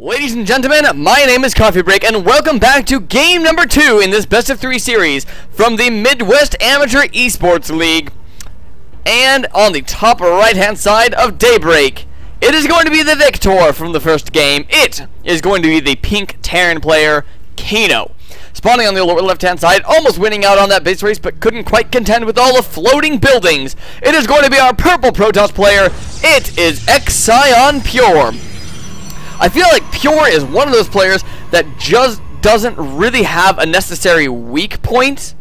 Ladies and gentlemen, my name is Coffee Break, and welcome back to game number 2 in this best of 3 series from the Midwest Amateur Esports League. And on the top right hand side of Daybreak, it is going to be the victor from the first game. It is going to be the pink Terran player, Kino. Spawning on the lower left hand side, almost winning out on that base race, but couldn't quite contend with all the floating buildings. It is going to be our purple Protoss player. It is ExionPure. I feel like Pure is one of those players that just doesn't really have a necessary weak point.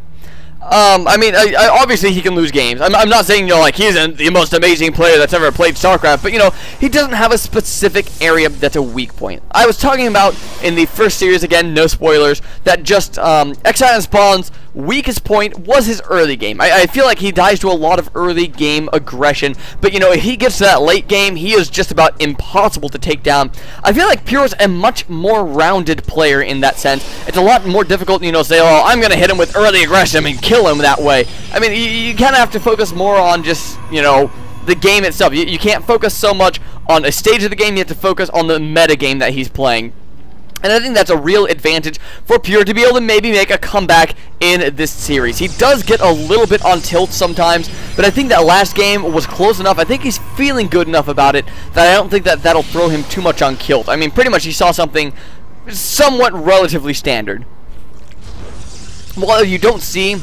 Obviously he can lose games. I'm not saying, like he's the most amazing player that's ever played StarCraft, but, he doesn't have a specific area that's a weak point. I was talking about in the first series, again, no spoilers, that just Exion Spawn's weakest point was his early game. I feel like he dies to a lot of early game aggression, but, if he gets to that late game, he is just about impossible to take down. I feel like Pure's a much more rounded player in that sense. It's a lot more difficult, say, oh, I'm going to hit him with early aggression and kill him that way. I mean, you kind of have to focus more on just, the game itself. You can't focus so much on a stage of the game. You have to focus on the meta game that he's playing. And I think that's a real advantage for Pure to be able to maybe make a comeback in this series. He does get a little bit on tilt sometimes, but I think that last game was close enough. I think he's feeling good enough about it that I don't think that that'll throw him too much on kilt. I mean, pretty much he saw something somewhat relatively standard. While you don't see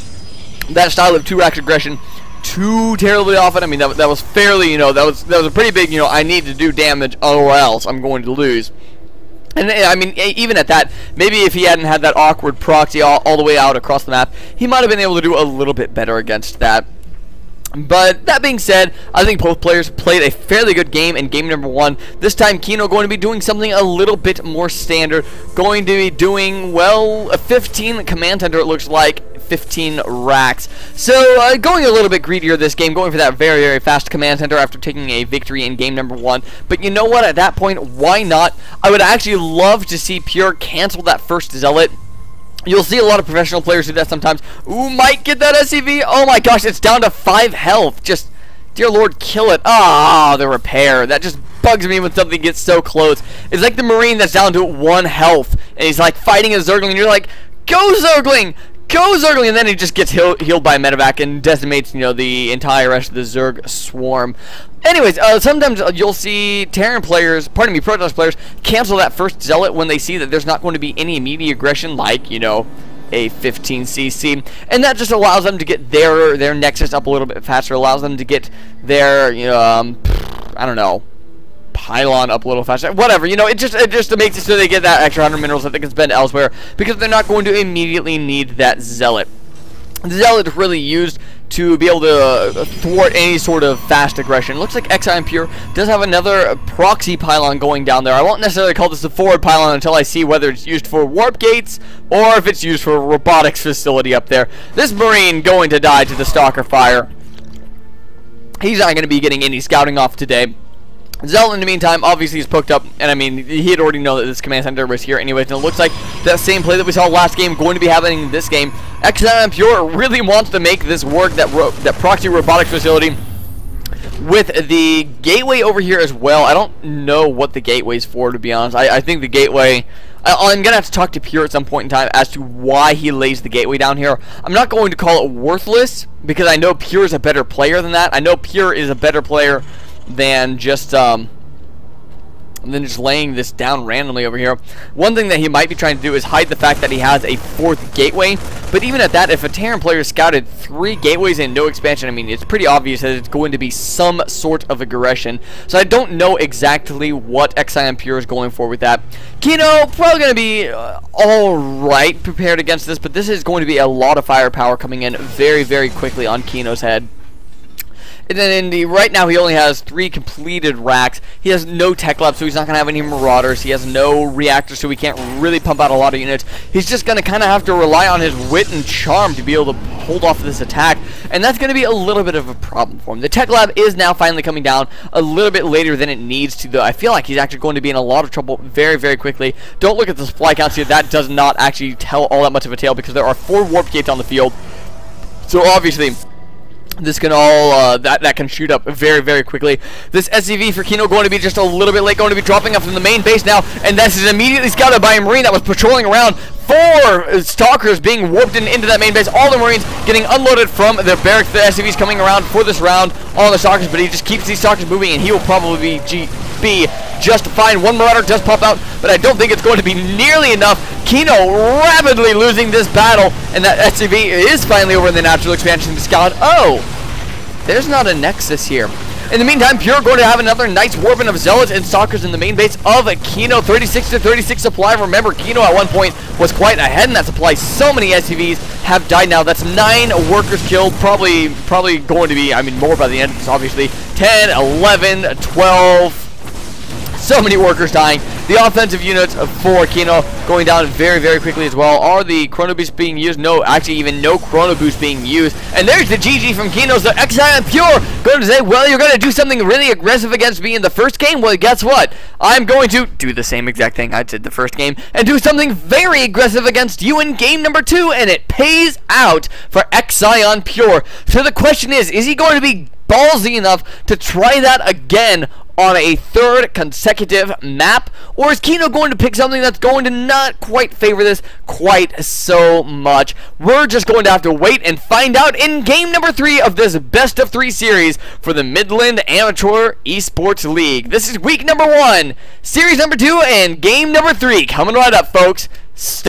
that style of 2-rack aggression too terribly often, I mean, that was fairly, that was a pretty big, I need to do damage or else I'm going to lose. And, I mean, even at that, maybe if he hadn't had that awkward proxy all the way out across the map, he might have been able to do a little bit better against that. But that being said, I think both players played a fairly good game in game number 1. This time, Kino going to be doing something a little bit more standard. Going to be doing, well, a 15 command center, it looks like. 15 racks. So, going a little bit greedier this game, going for that very, very fast command center after taking a victory in game number 1. But you know what? At that point, why not? I would actually love to see Pure cancel that first Zealot. You'll see a lot of professional players do that sometimes. Ooh, might get that SCV. Oh my gosh, it's down to 5 health. Just, dear Lord, kill it. Ah, the repair. That just bugs me when something gets so close. It's like the Marine that's down to 1 health, and he's like fighting a Zergling, and you're like, go Zergling! Go Zergling! And then he just gets healed by a medevac and decimates, the entire rest of the Zerg swarm. Anyways, sometimes you'll see Terran players, Protoss players, cancel that first Zealot when they see that there's not going to be any immediate aggression, like, a 15cc, and that just allows them to get their Nexus up a little bit faster, allows them to get their, I don't know, pylon up a little faster, whatever, it just makes it so they get that extra 100 minerals that they can spend elsewhere, because they're not going to immediately need that Zealot. The Zealot is really used to be able to thwart any sort of fast aggression. Looks like ExionPure does have another proxy pylon going down there. I won't necessarily call this a forward pylon until I see whether it's used for warp gates or if it's used for a robotics facility up there. This Marine going to die to the Stalker fire. He's not going to be getting any scouting off today. Zealot, in the meantime, obviously is poked up, and I mean, he had already known that this command center was here anyways, and it looks like that same play that we saw last game going to be happening in this game. ExionPure really wants to make this work, that proxy robotics facility, with the gateway over here as well. I don't know what the gateway's for, to be honest. I think the gateway, I'm going to have to talk to Pure at some point in time as to why he lays the gateway down here. I'm not going to call it worthless, because I know Pure is a better player than that. I know Pure is a better player than just laying this down randomly over here. One thing that he might be trying to do is hide the fact that he has a 4th gateway, but even at that, if a Terran player scouted 3 gateways and no expansion, I mean, it's pretty obvious that it's going to be some sort of aggression. So I don't know exactly what ExionPure is going for with that. Kino probably going to be alright prepared against this, but this is going to be a lot of firepower coming in very, very quickly on Kino's head. And then right now he only has 3 completed racks. He has no tech lab, so he's not going to have any marauders. He has no reactors, so he can't really pump out a lot of units. He's just going to kind of have to rely on his wit and charm to be able to hold off this attack, and that's going to be a little bit of a problem for him. The tech lab is now finally coming down a little bit later than it needs to, though. I feel like he's actually going to be in a lot of trouble very, very quickly. Don't look at the supply counts here. That does not actually tell all that much of a tale, because there are 4 warp gates on the field. So obviously, This can all, that can shoot up very, very quickly. This SCV for Kino going to be just a little bit late, going to be dropping off from the main base now, and this is immediately scouted by a Marine that was patrolling around. 4 Stalkers being warped into that main base. All the Marines getting unloaded from their barracks. The SCV's coming around for this round on the Stalkers, but he just keeps these Stalkers moving, and he will probably be just fine. One Marauder does pop out, but I don't think it's going to be nearly enough. Kino rapidly losing this battle, and that SCV is finally over in the natural expansion to scout. Oh, there's not a Nexus here. In the meantime, Pure going to have another nice warping of Zealots and Stalkers in the main base of Kino. 36 to 36 supply. Remember, Kino at one point was quite ahead in that supply. So many SCVs have died now. That's 9 workers killed. Probably going to be, I mean, more by the end of this, obviously. 10, 11, 12. So many workers dying. The offensive units for Kino going down very, very quickly as well. Are the Chrono Boosts being used? No, actually even no Chrono Boost being used. And there's the GG from Kino. So ExionPure going to say, well, you're going to do something really aggressive against me in the first game? Well, guess what? I'm going to do the same exact thing I did the first game and do something very aggressive against you in game number 2. And it pays out for ExionPure. So the question is he going to be ballsy enough to try that again on a 3rd consecutive map, or is Kino going to pick something that's going to not quite favor this quite so much? We're just going to have to wait and find out in game number 3 of this best of 3 series for the Midland Amateur Esports League. This is week number 1, series number 2, and game number 3 coming right up, folks. Stay